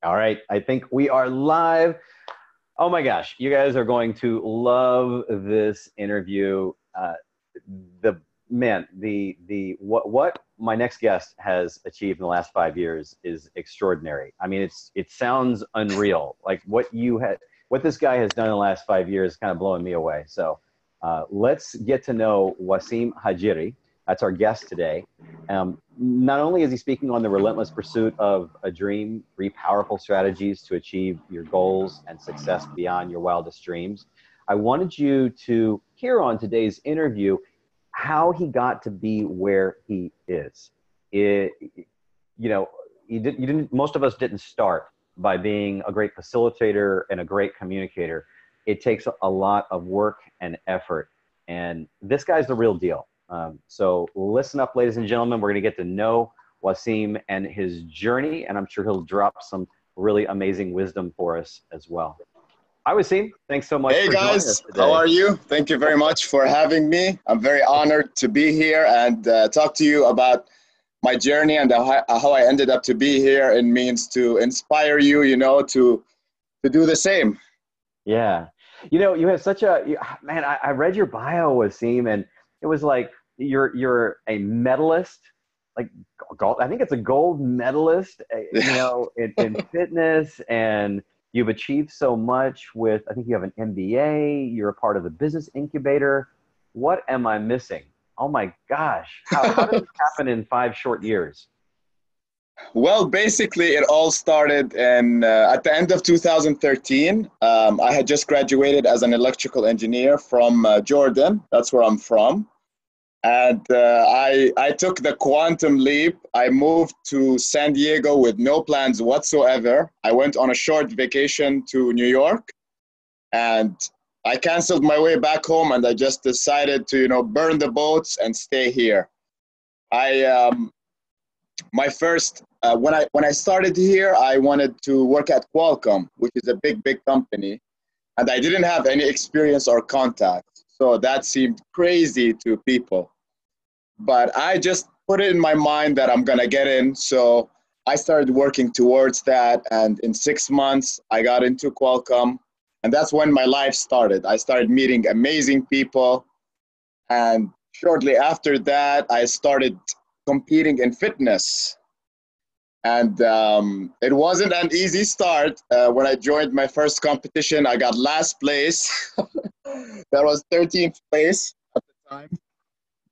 All right, I think we are live. Oh my gosh, you guys are going to love this interview. The man, the what my next guest has achieved in the last 5 years is extraordinary. I mean, it sounds unreal. Like what this guy has done in the last 5 years, is kind of blowing me away. So let's get to know Wasim Hajjiri. That's our guest today. Not only is he speaking on the relentless pursuit of a dream, 3 powerful strategies to achieve your goals and success beyond your wildest dreams, I wanted you to hear on today's interview how he got to be where he is. You know, you didn't. Most of us didn't start by being a great facilitator and a great communicator. It takes a lot of work and effort, and this guy's the real deal. So listen up, ladies and gentlemen. We're going to get to know Wasim and his journey, and I'm sure he'll drop some really amazing wisdom for us as well. Hi, Wasim. Thanks so much Hey for joining us guys, how today. are you? Thank you very much for having me. I'm very honored to be here and talk to you about my journey and how I ended up to be here. It means to inspire you, to do the same. Yeah. You have such man, I read your bio, Wasim, and it was like you're a medalist, like gold, I think it's a gold medalist, in fitness, and you've achieved so much with, I think you have an MBA, you're a part of the business incubator. What am I missing? Oh my gosh. How did this happen in 5 short years? Well, basically, it all started at the end of 2013. I had just graduated as an electrical engineer from Jordan. That's where I'm from. And I took the quantum leap. I moved to San Diego with no plans whatsoever. I went on a short vacation to New York, and I canceled my way back home, and I just decided to, burn the boats and stay here. I my first when I started here, I wanted to work at Qualcomm, which is a big company, and I didn't have any experience or contacts, so that seemed crazy to people. But I just put it in my mind that I'm gonna get in, so I started working towards that, and in 6 months, I got into Qualcomm, and that's when my life started. I started meeting amazing people, and shortly after that, I started competing in fitness. And it wasn't an easy start. When I joined my first competition, I got last place. That was 13th place at the time.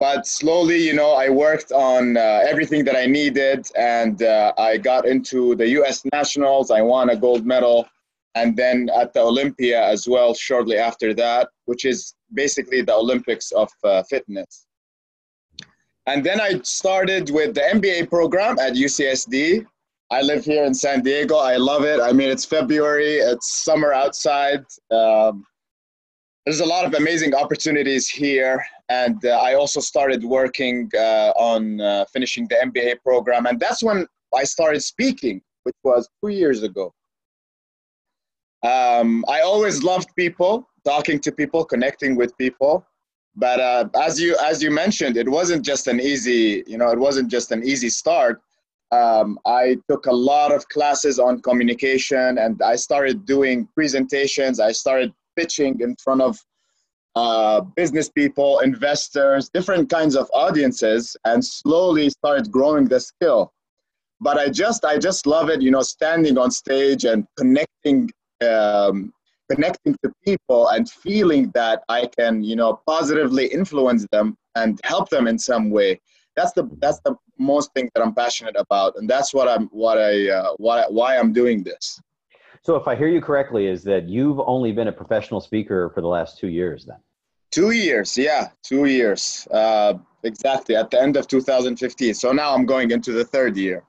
But slowly, I worked on everything that I needed, and I got into the US Nationals. I won a gold medal, and then at the Olympia as well shortly after that, which is basically the Olympics of fitness. And then I started with the MBA program at UCSD. I live here in San Diego. I love it. I mean, it's February, it's summer outside. There's a lot of amazing opportunities here. And I also started working on finishing the MBA program. And that's when I started speaking, which was 2 years ago. I always loved people, talking to people, connecting with people. But as you mentioned, it wasn't just an easy start. I took a lot of classes on communication, and I started doing presentations. I started pitching in front of business people, investors, different kinds of audiences, and slowly started growing the skill. But I just love it, standing on stage and um, connecting to people and feeling that I can, positively influence them and help them in some way. That's the most thing that I'm passionate about, and that's why I'm doing this. So if I hear you correctly, is that you've only been a professional speaker for the last 2 years then? 2 years, yeah, 2 years, exactly at the end of 2015. So now I'm going into the third year.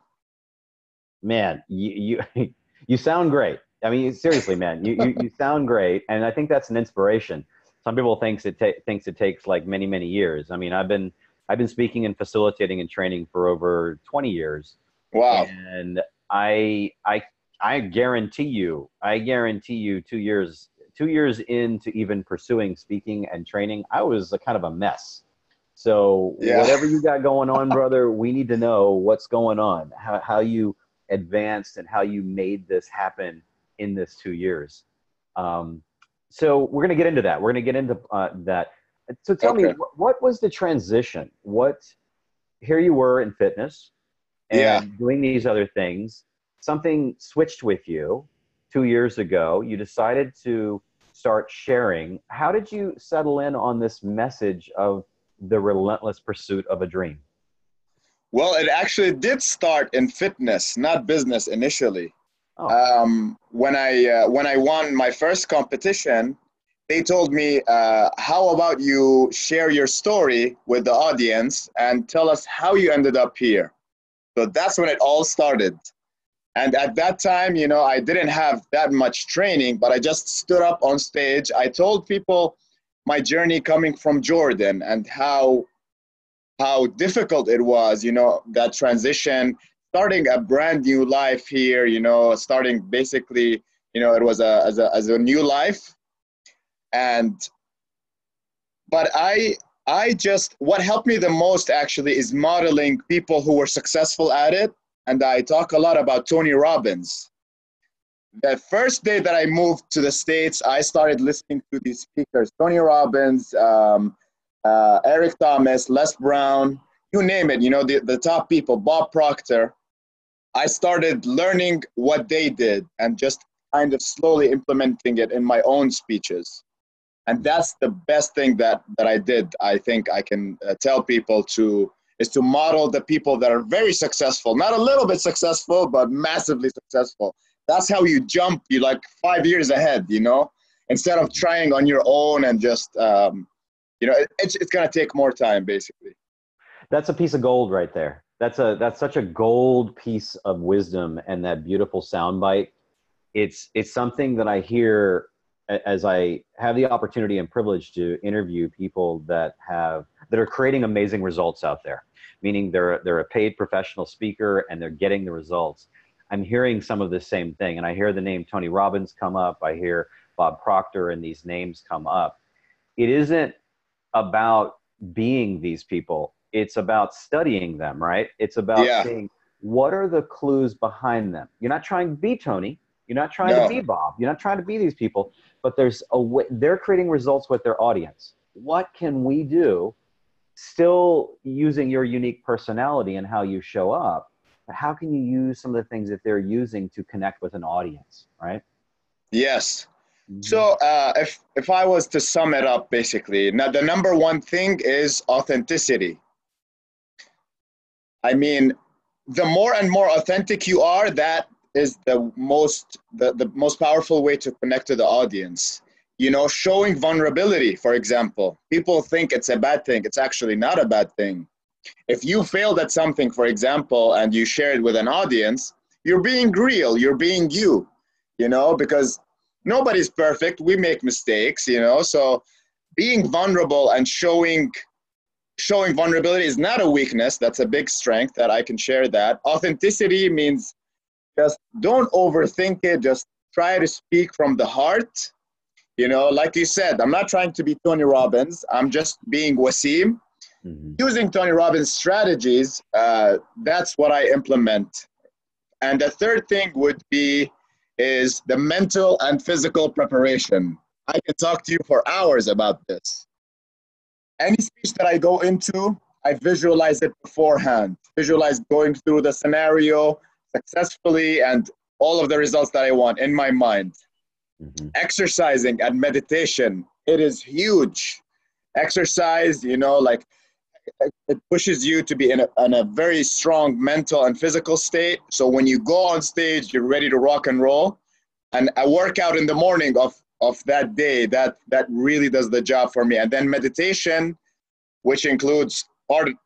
Man, you sound great. I mean, seriously, man, you sound great, and I think that's an inspiration. Some people thinks it takes like many years. I mean, I've been speaking and facilitating and training for over 20 years, Wow. and I guarantee you, 2 years into even pursuing speaking and training, I was a kind of a mess. So Yeah. whatever you got going on, brother, we need to know what's going on, how you advanced and how you made this happen in this 2 years. So we're going to get into that. We're going to get into that. So tell me, Okay. what was the transition? Here you were in fitness Yeah. and doing these other things. Something switched with you 2 years ago. You decided to start sharing. How did you settle in on this message of the relentless pursuit of a dream? Well, it actually did start in fitness, not business initially. Oh, When I won my first competition, they told me, "How about you share your story with the audience and tell us how you ended up here?" So that's when it all started. And at that time, I didn't have that much training, but I just stood up on stage. I told people my journey coming from Jordan and how difficult it was, that transition, starting a brand new life here, starting basically, it was as a new life. And but I just, what helped me the most actually is modeling people who were successful at it. And I talk a lot about Tony Robbins. The first day that I moved to the States, I started listening to these speakers: Tony Robbins, Eric Thomas, Les Brown, you name it, the top people, Bob Proctor. I started learning what they did and just kind of slowly implementing it in my own speeches. And that's the best thing that I did. I think I can tell people is to model the people that are very successful, not a little bit successful, but massively successful. That's how you jump. You like 5 years ahead, instead of trying on your own and just, it's going to take more time, basically. that's a piece of gold right there. That's such a gold piece of wisdom, and that beautiful soundbite. It's something that I hear as I have the opportunity and privilege to interview people that are creating amazing results out there, meaning they're a paid professional speaker and they're getting the results. I'm hearing some of the same thing, and I hear the name Tony Robbins come up. I hear Bob Proctor and these names come up. It isn't about being these people. It's about studying them, right? It's about Yeah. seeing what are the clues behind them. You're not trying to be Tony. You're not trying to No. be Bob. You're not trying to be these people, but there's a way they're creating results with their audience. What can we do, still using your unique personality and how you show up? But how can you use some of the things that they're using to connect with an audience, right? Yes. Mm-hmm. So if I was to sum it up, basically, now the number one thing is authenticity. I mean, the more and more authentic you are, that is the most powerful way to connect to the audience. Showing vulnerability, for example. People think it's a bad thing. It's actually not a bad thing. If you failed at something, for example, and you share it with an audience, you're being real, you're being you, because nobody's perfect. We make mistakes, so being vulnerable and showing vulnerability is not a weakness. That's a big strength that I can share that. Authenticity means just don't overthink it. Just try to speak from the heart. Like you said, I'm not trying to be Tony Robbins. I'm just being Wasim. Mm-hmm. Using Tony Robbins strategies, that's what I implement. And the third thing is the mental and physical preparation. I can talk to you for hours about this. Any speech that I go into, I visualize it beforehand. Visualize going through the scenario successfully and all of the results that I want in my mind. Mm-hmm. Exercising and meditation, it is huge. Exercise, like it pushes you to be in a very strong mental and physical state. So when you go on stage, you're ready to rock and roll. And a workout in the morning of that day, that really does the job for me. And then meditation, which includes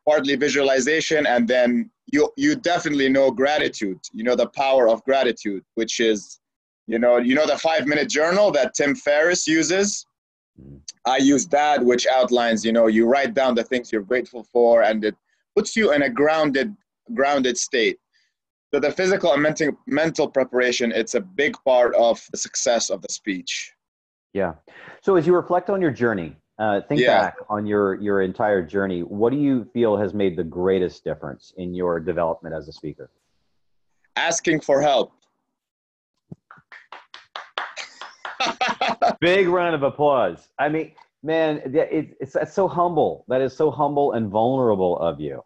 partly visualization, and then you definitely know gratitude. The power of gratitude, which is, the 5-minute journal that Tim Ferriss uses. I use that, which outlines, you write down the things you're grateful for, and it puts you in a grounded state. So the physical and mental preparation, it's a big part of the success of the speech. Yeah. So as you reflect on your journey, think back on your entire journey. What do you feel has made the greatest difference in your development as a speaker? asking for help. Big round of applause. I mean, man, that's so humble. That is so humble and vulnerable of you.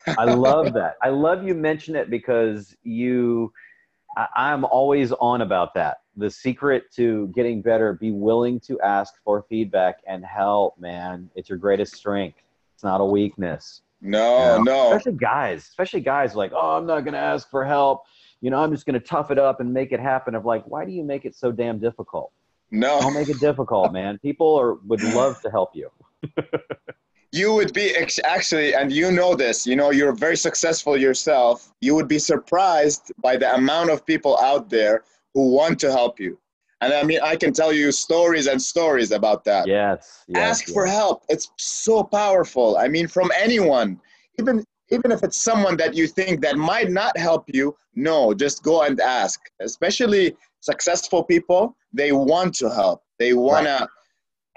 I love that. I love you mention it because I'm always on about that. The secret to getting better, be willing to ask for feedback and help, man. It's your greatest strength. It's not a weakness. No, no. Especially guys like, oh, I'm not going to ask for help. You know, I'm just going to tough it up and make it happen. Of like, why do you make it so damn difficult? No. Don't make it difficult, man. People would love to help you. You would be actually, and you know this, you know, you're very successful yourself. You would be surprised by the amount of people out there who want to help you. And I mean, I can tell you stories and stories about that. Yes. Ask for help. It's so powerful. I mean, from anyone, even if it's someone that you think that might not help you, no, just go and ask. Especially successful people, they want to help. They want to.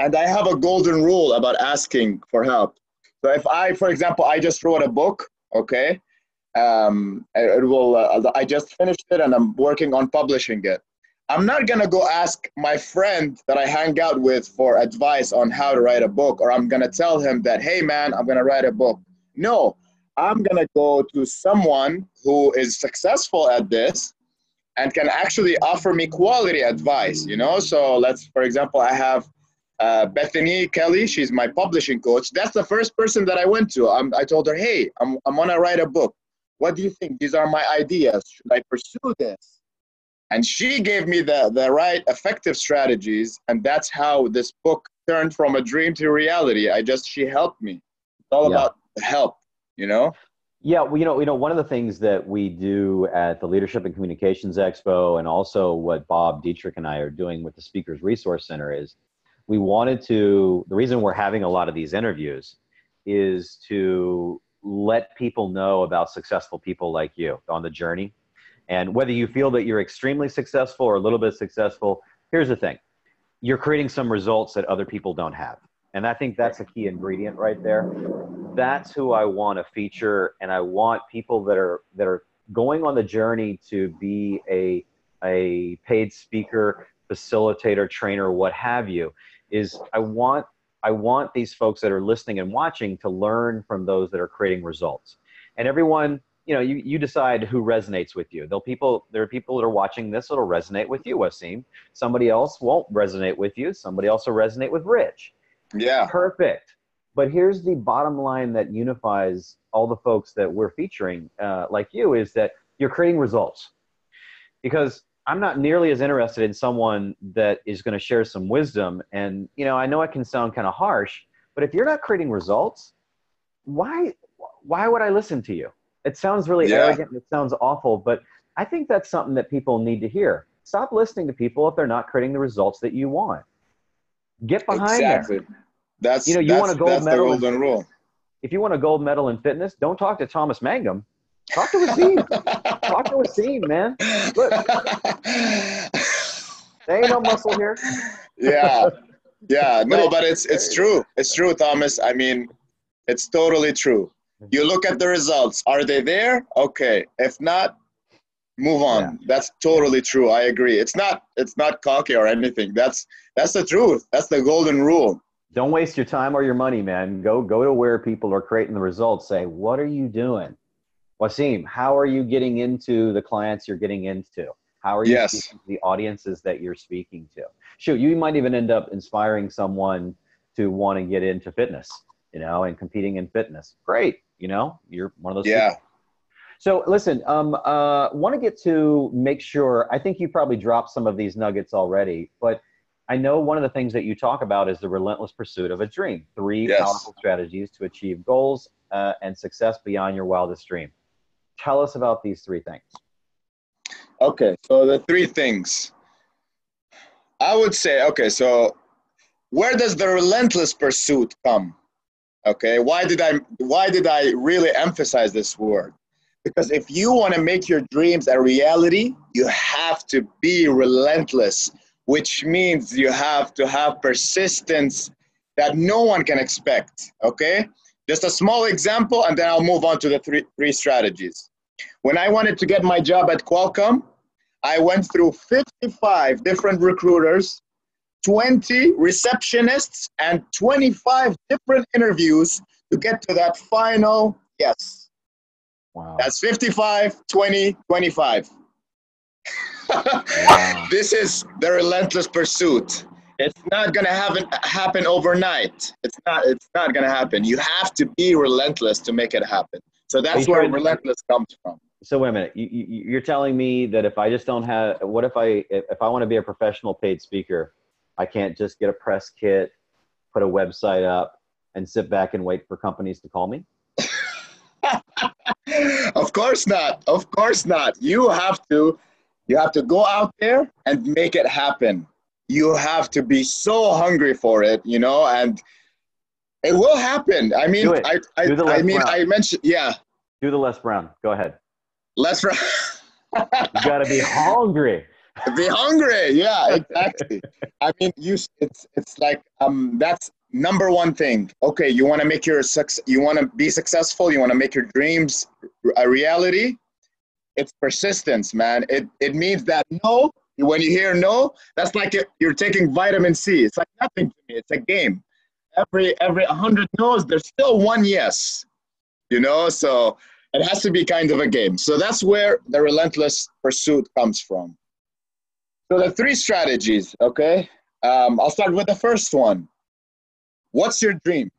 And I have a golden rule about asking for help. So if for example, I just wrote a book, okay? I just finished it and I'm working on publishing it. I'm not gonna go ask my friend that I hang out with for advice on how to write a book, or I'm gonna tell him that, hey man, I'm gonna write a book. No, I'm gonna go to someone who is successful at this and can actually offer me quality advice, you know? So for example, I have Bethany Kelly, she's my publishing coach. That's the first person that I went to. I told her, hey, I'm gonna write a book. What do you think? These are my ideas. Should I pursue this? And she gave me the right effective strategies. And that's how this book turned from a dream to reality. She helped me. It's all about the help, you know? Yeah, well, you know, one of the things that we do at the Leadership and Communications Expo, and also what Bob Dietrich and I are doing with the Speakers Resource Center, is the reason we're having a lot of these interviews is to let people know about successful people like you on the journey. And whether you feel that you're extremely successful or a little bit successful, here's the thing. You're creating some results that other people don't have. And I think that's a key ingredient right there. That's who I want to feature. And I want people that are going on the journey to be a paid speaker, facilitator, trainer, what have you, is I want these folks that are listening and watching to learn from those that are creating results. And everyone, you know, you decide who resonates with you. There are people that are watching this that'll resonate with you, Wasim. Somebody else won't resonate with you. Somebody else will resonate with Rich. Yeah. Perfect. But here's the bottom line that unifies all the folks that we're featuring, like you, is that you're creating results. Because I'm not nearly as interested in someone that is going to share some wisdom. And, you know, I know it can sound kind of harsh, but if you're not creating results, why would I listen to you? It sounds really arrogant and it sounds awful, but I think that's something that people need to hear. Stop listening to people if they're not creating the results that you want. Get behind exactly. them. That's you want a gold medal. The golden rule. If you want a gold medal in fitness, don't talk to Thomas Mangum. Talk to Wasim. Talk to Wasim, man. Look, there ain't no muscle here. Yeah. No, but it's true. It's true, Thomas. I mean, it's totally true. You look at the results. Are they there? Okay. If not, move on. Yeah. That's totally true. I agree. It's not cocky or anything. That's the truth. That's the golden rule. Don't waste your time or your money, man. Go to where people are creating the results. Say, what are you doing? Wasim, how are you getting into the clients you're getting into? How are you speaking to the audiences that you're speaking to? Shoot, you might even end up inspiring someone to want to get into fitness, you know, and competing in fitness. Great. You know, you're one of those people. So listen, want to get to make sure, I think you probably dropped some of these nuggets already, but I know one of the things that you talk about is the relentless pursuit of a dream. 3 powerful strategies to achieve goals and success beyond your wildest dream. Tell us about these 3 things. Okay, so the 3 things. I would say, okay, so where does the relentless pursuit come? Okay, why did I really emphasize this word? Because if you want to make your dreams a reality, you have to be relentless, which means you have to have persistence that no one can expect, okay? Just a small example, and then I'll move on to the three strategies. When I wanted to get my job at Qualcomm, I went through 55 different recruiters, 20 receptionists, and 25 different interviews to get to that final yes. Wow. That's 55, 20, 25. Wow. This is the relentless pursuit. It's not going to happen overnight. It's not going to happen. You have to be relentless to make it happen. So that's where relentless comes from. So wait a minute. You're telling me that if I just don't have, what if I want to be a professional paid speaker, I can't just get a press kit, put a website up, and sit back and wait for companies to call me? Of course not. Of course not. You have to go out there and make it happen. You have to be so hungry for it, you know, and it will happen. I mean, I mentioned, yeah. Do the Les Brown. Go ahead. Les Brown. You got to be hungry. Be hungry. Yeah, exactly. I mean, it's like, that's number one thing. Okay, you want to make you want to be successful. You want to make your dreams a reality. It's persistence, man. It means that no, when you hear no, that's like you're taking vitamin C. It's like nothing to me. It's a game. Every 100 no's, there's still one yes. You know, so it has to be kind of a game. So that's where the relentless pursuit comes from. So the 3 strategies, okay? I'll start with the first one. What's your dream?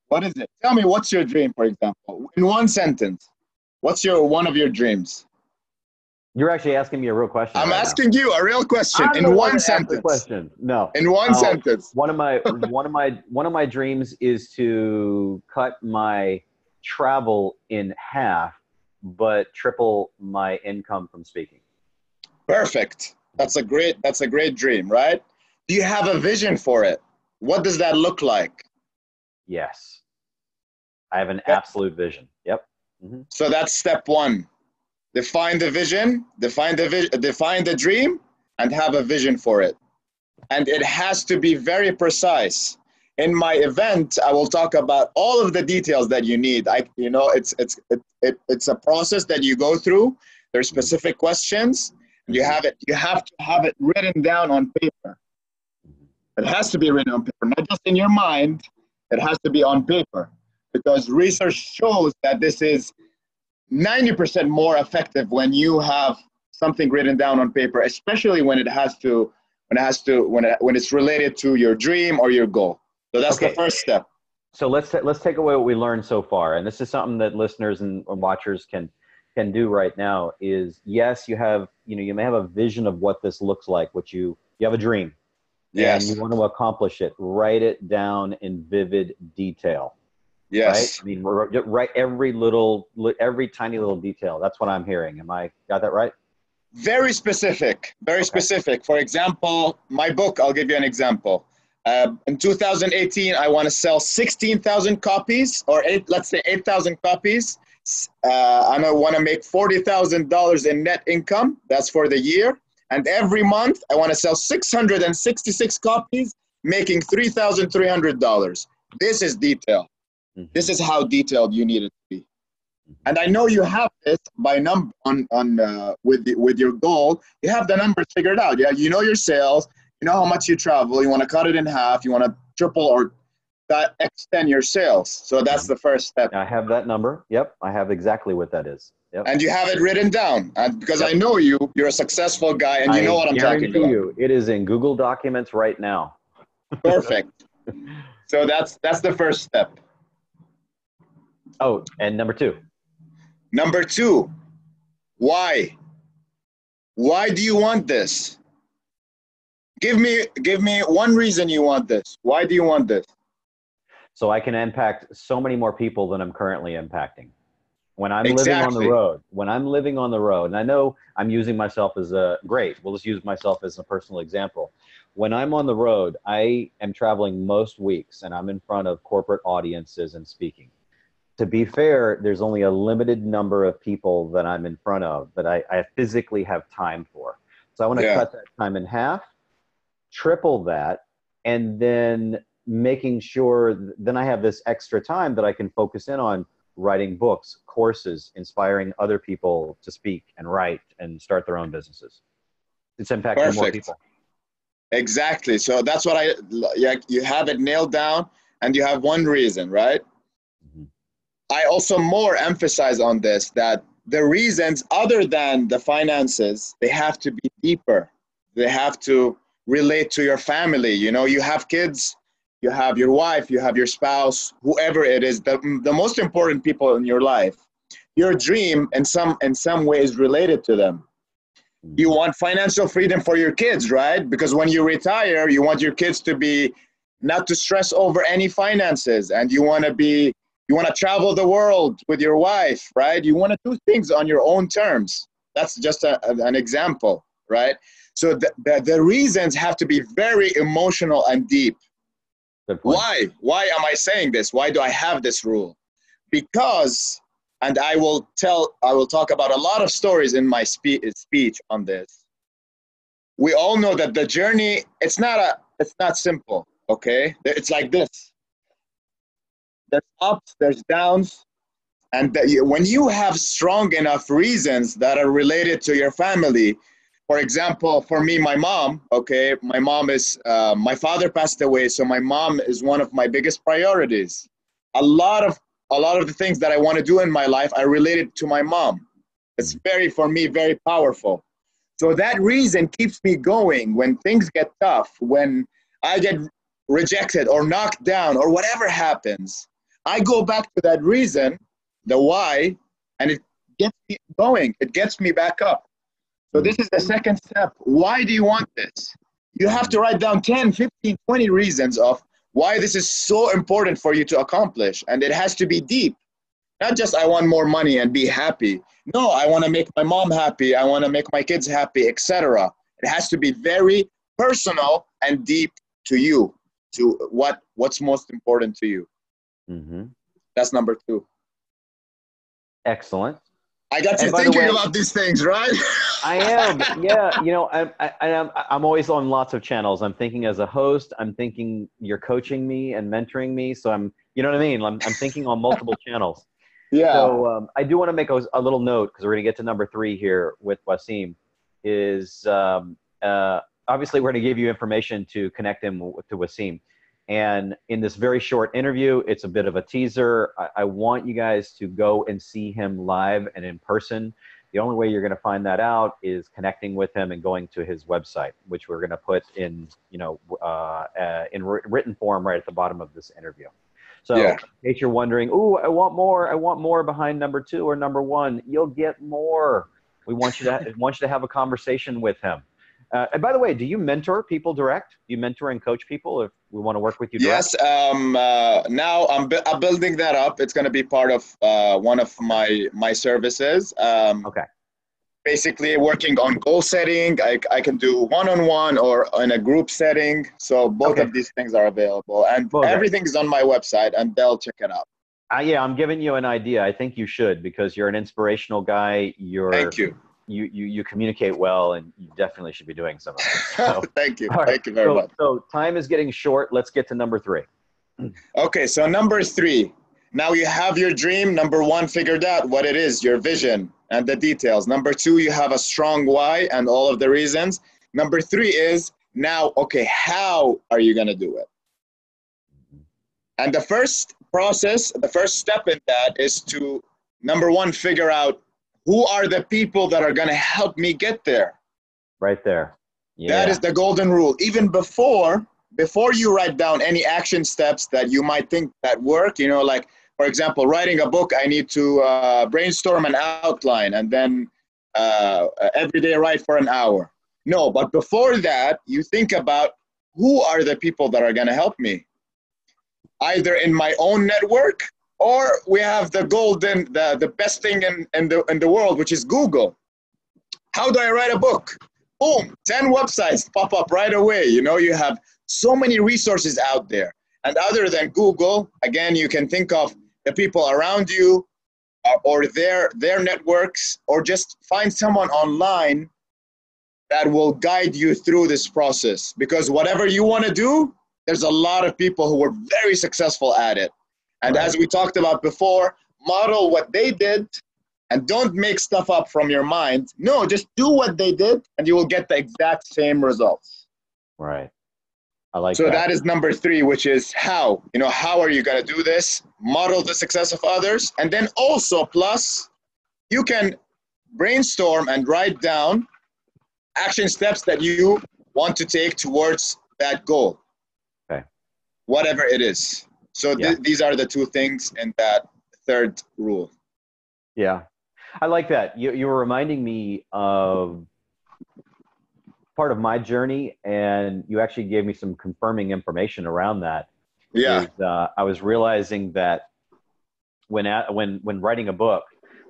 What is it? Tell me what's your dream, for example. In one sentence, what's one of your dreams? You're actually asking me a real question. I'm asking you a real question in one sentence. Question. No. In one sentence. One of my dreams is to cut my travel in half, but triple my income from speaking. Perfect. That's a great dream, right? Do you have a vision for it? What does that look like? Yes. I have an absolute vision. Yep. Mm-hmm. So that's step 1. Define the vision, define the dream, and have a vision for it. And it has to be very precise. In my event, I will talk about all of the details that you need. It's a process that you go through. There's specific questions. You have to have it written down on paper. It has to be written on paper, not just in your mind. It has to be on paper, because research shows that this is 90% more effective when you have something written down on paper, especially when it's related to your dream or your goal. So that's the first step. So let's take away what we learned so far, and this is something that listeners and watchers can do right now. Is yes, you may have a vision of what this looks like. You have a dream. Yes. And you want to accomplish it. Write it down in vivid detail. Yes. Right? I mean, write every tiny little detail. That's what I'm hearing. Got that right? Very specific. Very specific. For example, my book, I'll give you an example. In 2018, I want to sell 16,000 copies, or let's say 8,000 copies. I want to make $40,000 in net income. That's for the year. And every month, I want to sell 666 copies, making $3,300. This is detail. Mm-hmm. This is how detailed you need it to be. And I know you have this by number with your goal. You have the numbers figured out. Yeah, you know your sales. You know how much you travel. You want to cut it in half. You want to triple or extend your sales. So that's the first step. I have that number. Yep, I have exactly what that is. Yep. And you have it written down, and because I know you're a successful guy, and you know what I'm talking about. It is in Google Documents right now. Perfect. So that's the first step. Oh, and number 2. Number 2, why? Why do you want this? Give me one reason you want this. Why do you want this? So I can impact so many more people than I'm currently impacting. When I'm living on the road, and I know I'm using myself we'll just use myself as a personal example. When I'm on the road, I am traveling most weeks, and I'm in front of corporate audiences and speaking. To be fair, there's only a limited number of people that I'm in front of that I physically have time for. So I want to cut that time in half, triple that, and then making sure then I have this extra time that I can focus in on writing books, courses, inspiring other people to speak and write and start their own businesses. It's impacting more Perfect. people. Exactly. So that's what you have it nailed down, and you have one reason, right? Mm-hmm. I also more emphasize on this, that the reasons other than the finances, they have to be deeper. They have to relate to your family. You know, you have kids, you have your wife, you have your spouse, whoever it is, the most important people in your life. Your dream in some way is related to them. You want financial freedom for your kids, right? Because when you retire, you want your kids to be not to stress over any finances, and you want to travel the world with your wife, right? You want to do things on your own terms. That's just an example, right? So the reasons have to be very emotional and deep. Good point. Why am I saying this? Why do I have this rule? Because, and I will talk about a lot of stories in my speech on this. We all know that the journey, it's not simple, okay? It's like this. There's ups, there's downs, and when you have strong enough reasons that are related to your family, for example, for me, my mom, okay, my mom is, my father passed away, so my mom is one of my biggest priorities. A lot of the things that I want to do in my life, I related to my mom. It's for me, very powerful. So that reason keeps me going when things get tough, when I get rejected or knocked down or whatever happens. I go back to that reason, the why, and it gets me going. It gets me back up. So this is the second step. Why do you want this? You have to write down 10, 15, 20 reasons of why this is so important for you to accomplish. And it has to be deep. Not just I want more money and be happy. No, I want to make my mom happy. I want to make my kids happy, etc. It has to be very personal and deep to you, to what's most important to you. Mm-hmm. That's number 2. Excellent. I got you thinking about these things, right? I am. Yeah. You know, I'm always on lots of channels. I'm thinking as a host. I'm thinking you're coaching me and mentoring me. So you know what I mean? I'm thinking on multiple channels. Yeah. So I do want to make a little note, because we're going to get to number 3 here with Wasim. Is obviously we're going to give you information to connect him to Wasim. And in this very short interview, it's a bit of a teaser. I want you guys to go and see him live and in person. The only way you're going to find that out is connecting with him and going to his website, which we're going to put in, in written form right at the bottom of this interview. So in case you're wondering, ooh, I want more behind number 2 or number 1, you'll get more. We want you to have a conversation with him. And by the way, do you mentor people direct? Do you mentor and coach people if we want to work with you direct? Yes. Now I'm building that up. It's going to be part of one of my services. Okay. Basically working on goal setting. I can do one-on-one or in a group setting. So both of these things are available. And everything is on my website, and they'll check it out. Yeah, I'm giving you an idea. I think you should, because you're an inspirational guy. Thank you. You communicate well, and you definitely should be doing some of this. So, Thank you. Right. Thank you very much. So time is getting short. Let's get to number 3. Okay, so number 3. Now you have your dream. Number 1, figured out what it is, your vision and the details. Number 2, you have a strong why and all of the reasons. Number 3 is now, okay, how are you going to do it? And the first step in that is to, number 1, figure out who are the people that are going to help me get there. Right there. Yeah. That is the golden rule. Even before you write down any action steps that you might think that work, like, for example, writing a book, I need to brainstorm an outline and then every day write for an hour. No, but before that, you think about who are the people that are going to help me, either in my own network, or we have the best thing in the world, which is Google. How do I write a book? Boom, 10 websites pop up right away. You have so many resources out there. And other than Google, again, you can think of the people around you or their networks, or just find someone online that will guide you through this process. Because whatever you want to do, there's a lot of people who are very successful at it. And as we talked about before, model what they did and don't make stuff up from your mind. No, just do what they did and you will get the exact same results. Right. I like so that. that is number 3, which is how. How are you going to do this? Model the success of others. And then also, plus, you can brainstorm and write down action steps that you want to take towards that goal. Okay. Whatever it is. So these are the 2 things in that 3rd rule. Yeah. I like that. You were reminding me of part of my journey, and you actually gave me some confirming information around that. Yeah. I was realizing that when writing a book,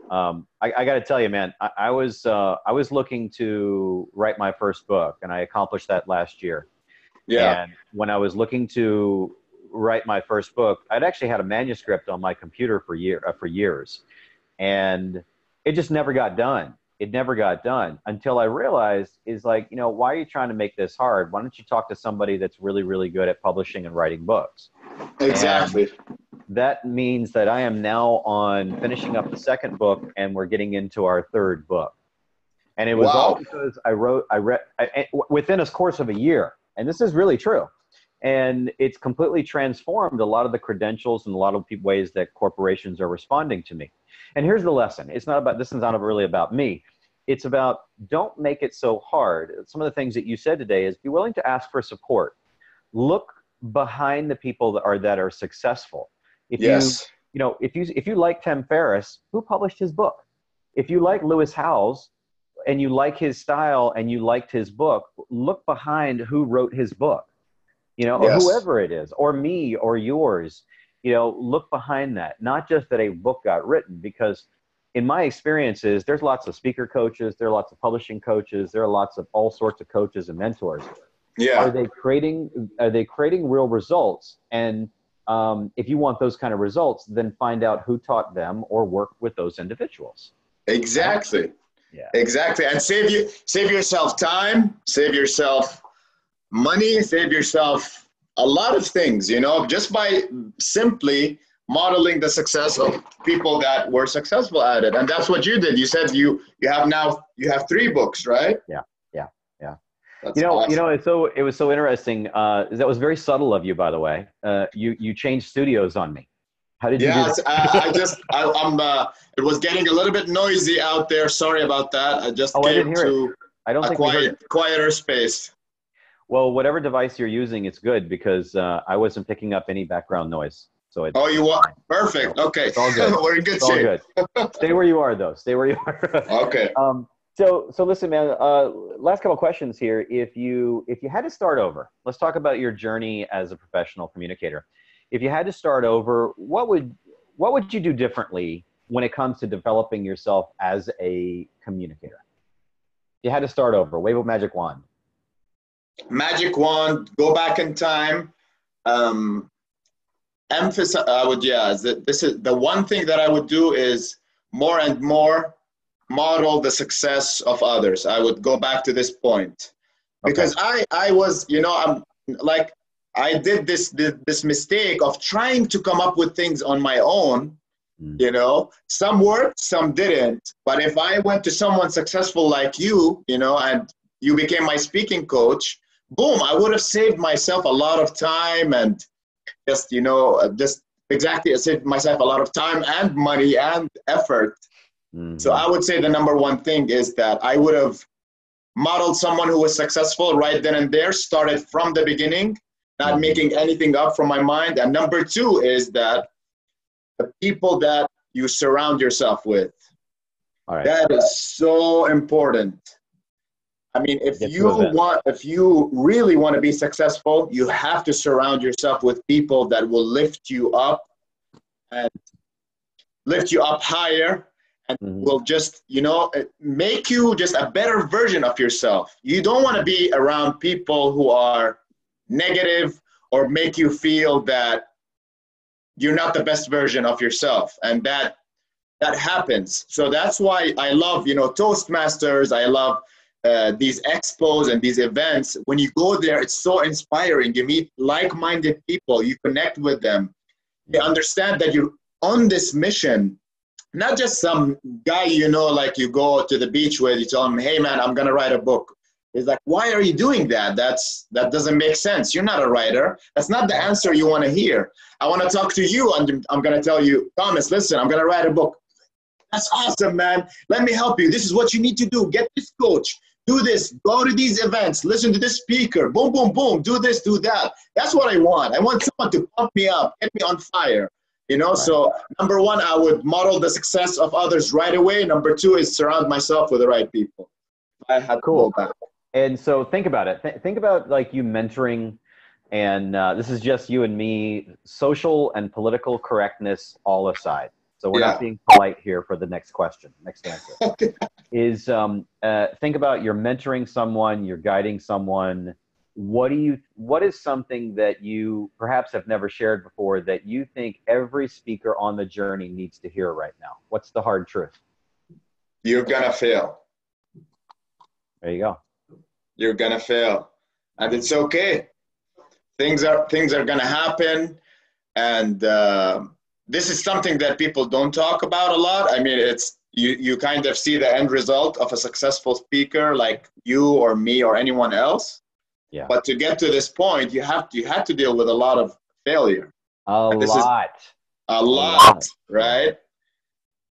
I got to tell you, man, I was looking to write my first book, and I accomplished that last year. Yeah. And when I was looking to write my first book, I'd actually had a manuscript on my computer for years, and it just never got done. It never got done until I realized why are you trying to make this hard? Why don't you talk to somebody that's really, really good at publishing and writing books? Exactly. And that means that I am now on finishing up the 2nd book, and we're getting into our 3rd book. And it was all because I read within a course of a year. And this is really true. And it's completely transformed a lot of the credentials and a lot of ways that corporations are responding to me. And here's the lesson. This is not really about me. It's about, don't make it so hard. Some of the things that you said today is be willing to ask for support. Look behind the people that are successful. If you like Tim Ferriss, who published his book? If you like Lewis Howes and you like his style and you liked his book, look behind who wrote his book. Or whoever it is, or me or yours, look behind that. Not just that a book got written, because in my experiences, there's lots of speaker coaches, there are lots of publishing coaches, there are lots of all sorts of coaches and mentors. Yeah. Are they creating real results? And if you want those kind of results, then find out who taught them or work with those individuals. Exactly. Yeah. Exactly. And save yourself time, save yourself money, save yourself a lot of things, just by simply modeling the success of people that were successful at it. And that's what you did. You said you have 3 books, right? Yeah. That's awesome. It was so interesting. That was very subtle of you, by the way. You changed studios on me. How did you do that? It was getting a little bit noisy out there. Sorry about that. I just came to a quieter space. Well, whatever device you're using, it's good, because I wasn't picking up any background noise. So it's you are perfect. Okay, it's all good. We're in good shape. All good. Stay where you are, though. Stay where you are. Okay. So listen, man. Last couple of questions here. If you had to start over, let's talk about your journey as a professional communicator. If you had to start over, what would you do differently when it comes to developing yourself as a communicator? If you had to start over, wave a magic wand. Magic wand, go back in time. Emphasize. This is the one thing that I would do is more and more model the success of others. I would go back to this point, because I was, I did this mistake of trying to come up with things on my own. Some worked, some didn't. But if I went to someone successful like you, and you became my speaking coach, boom, I would have saved myself a lot of time and saved myself a lot of time and money and effort. Mm-hmm. So I would say the number one thing is that I would have modeled someone who was successful right then and there, started from the beginning, not making anything up from my mind. And number 2 is that the people that you surround yourself with. All right. That is so important. I mean, if you really want to be successful, you have to surround yourself with people that will lift you up and lift you up higher and will just, make you just a better version of yourself. You don't want to be around people who are negative or make you feel that you're not the best version of yourself. And that happens. So that's why I love, Toastmasters. I love these expos and these events. When you go there, it's so inspiring. You meet like-minded people, you connect with them. You understand that you're on this mission not just some guy, you know, like you go to the beach with, you tell him, hey man, I'm going to write a book. He's like, why are you doing that? That doesn't make sense. You're not a writer. That's not the answer you want to hear. I want to talk to you, and I'm going to tell you, Thomas, listen, I'm going to write a book. That's awesome, man. Let me help you. This is what you need to do. Get this coach. Do this. Go to these events. Listen to this speaker. Boom, boom, boom. Do this, do that. That's what I want. I want someone to pump me up, get me on fire. You know, right. So number one, I would model the success of others right away. Number two is surround myself with the right people. I had cool. And so think about it. Think about like you mentoring, and this is just you and me, social and political correctness all aside. So we're not being polite here for the next question, next answer. Is think about you're mentoring someone, you're guiding someone. What is something that you perhaps have never shared before that you think every speaker on the journey needs to hear right now? What's the hard truth? You're gonna fail. There you go. You're gonna fail, and it's okay. Things are gonna happen, and this is something that people don't talk about a lot. I mean, it's you kind of see the end result of a successful speaker like you or me or anyone else. Yeah. But to get to this point, you have to deal with a lot of failure. A lot, right?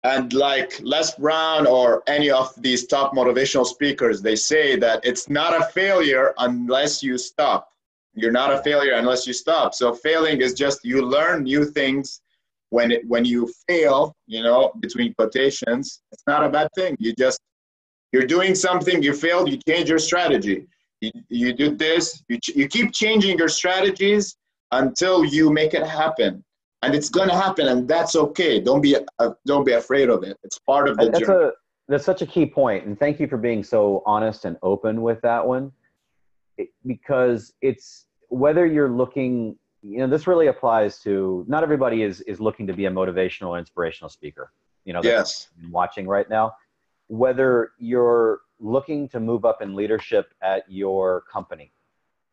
And like Les Brown or any of these top motivational speakers, they say that it's not a failure unless you stop. You're not a failure unless you stop. So failing is just you learn new things. When you fail, you know, between quotations, it's not a bad thing. You're doing something, you failed, you change your strategy. You do this, you keep changing your strategies until you make it happen. And it's going to happen, and that's okay. Don't be afraid of it. It's part of the journey. That's such a key point, and thank you for being so honest and open with that one. Because it's whether you're looking, you know, this really applies to not everybody is looking to be a motivational or inspirational speaker. You know, that's watching right now. Whether you're looking to move up in leadership at your company,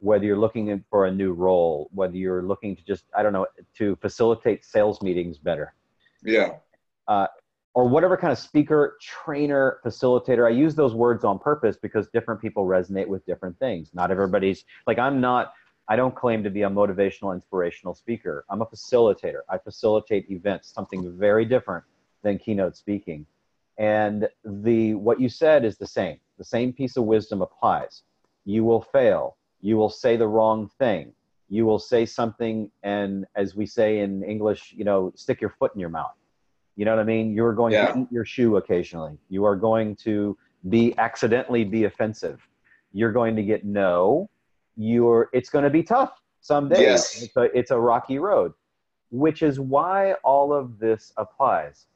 whether you're looking for a new role, whether you're looking to just, I don't know, to facilitate sales meetings better. Yeah. Or whatever kind of speaker, trainer, facilitator. I use those words on purpose because different people resonate with different things. Not everybody's, like I don't claim to be a motivational, inspirational speaker. I'm a facilitator. I facilitate events, something very different than keynote speaking. And what you said is the same. The same piece of wisdom applies. You will fail. You will say the wrong thing. You will say something, and as we say in English, you know, stick your foot in your mouth. You know what I mean? You're going to eat your shoe occasionally. You are going to accidentally be offensive. You're going to get no. It's going to be tough some days. Yes. It's a rocky road, which is why all of this applies.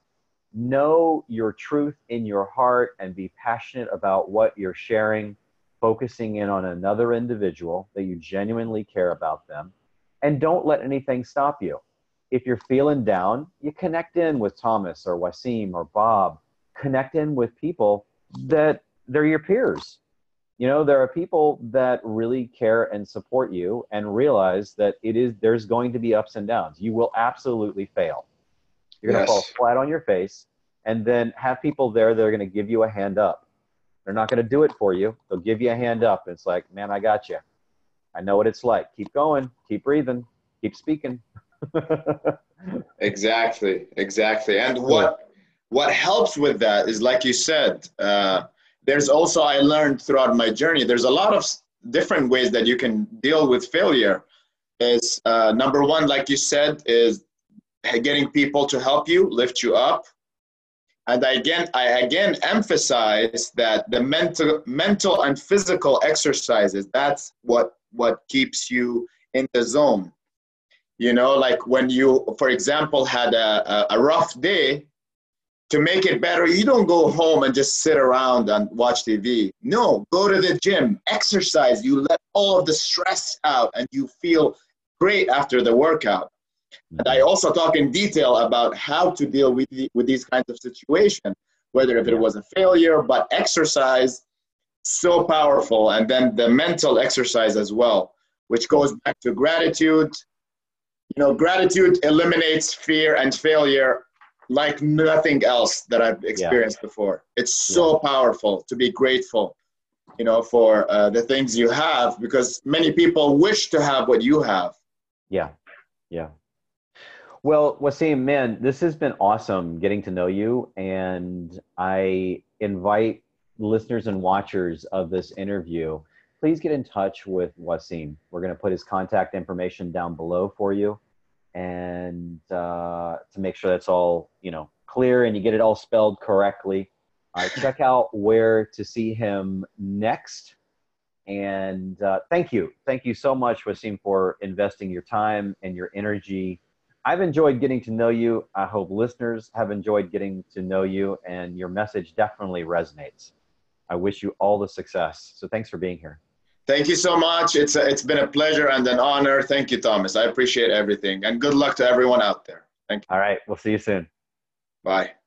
Know your truth in your heart and be passionate about what you're sharing, focusing in on another individual that you genuinely care about them, and don't let anything stop you. If you're feeling down, you connect in with Thomas or Wasim or Bob. Connect in with people that they're your peers. You know, there are people that really care and support you and realize that there's going to be ups and downs. You will absolutely fail. You're going to fall flat on your face, and then have people there that are going to give you a hand up. They're not going to do it for you. They'll give you a hand up. It's like, man, I got you. I know what it's like. Keep going. Keep breathing. Keep speaking. Exactly. And what helps with that is, like you said, there's also, I learned throughout my journey, there's a lot of different ways that you can deal with failure. Is number one, like you said, is getting people to help you, lift you up. And I again emphasize that the mental and physical exercises, that's what keeps you in the zone. You know, like when you, for example, had a rough day, to make it better, you don't go home and just sit around and watch TV. No, go to the gym, exercise, you let all of the stress out and you feel great after the workout. And I also talk in detail about how to deal with these kinds of situations, whether if it was a failure, but exercise, so powerful. And then the mental exercise as well, which goes back to gratitude. You know, gratitude eliminates fear and failure like nothing else that I've experienced before. It's so powerful to be grateful, you know, for the things you have, because many people wish to have what you have. Yeah. Yeah. Well, Wasim, man, this has been awesome getting to know you. And I invite listeners and watchers of this interview, please get in touch with Wasim. We're going to put his contact information down below for you. And to make sure that's all, you know, clear and you get it all spelled correctly. Check out where to see him next. And thank you. Thank you so much, Wasim, for investing your time and your energy. I've enjoyed getting to know you. I hope listeners have enjoyed getting to know you, and your message definitely resonates. I wish you all the success. So thanks for being here. Thank you so much. It's been a pleasure and an honor. Thank you, Thomas. I appreciate everything. And good luck to everyone out there. Thank you. All right. We'll see you soon. Bye.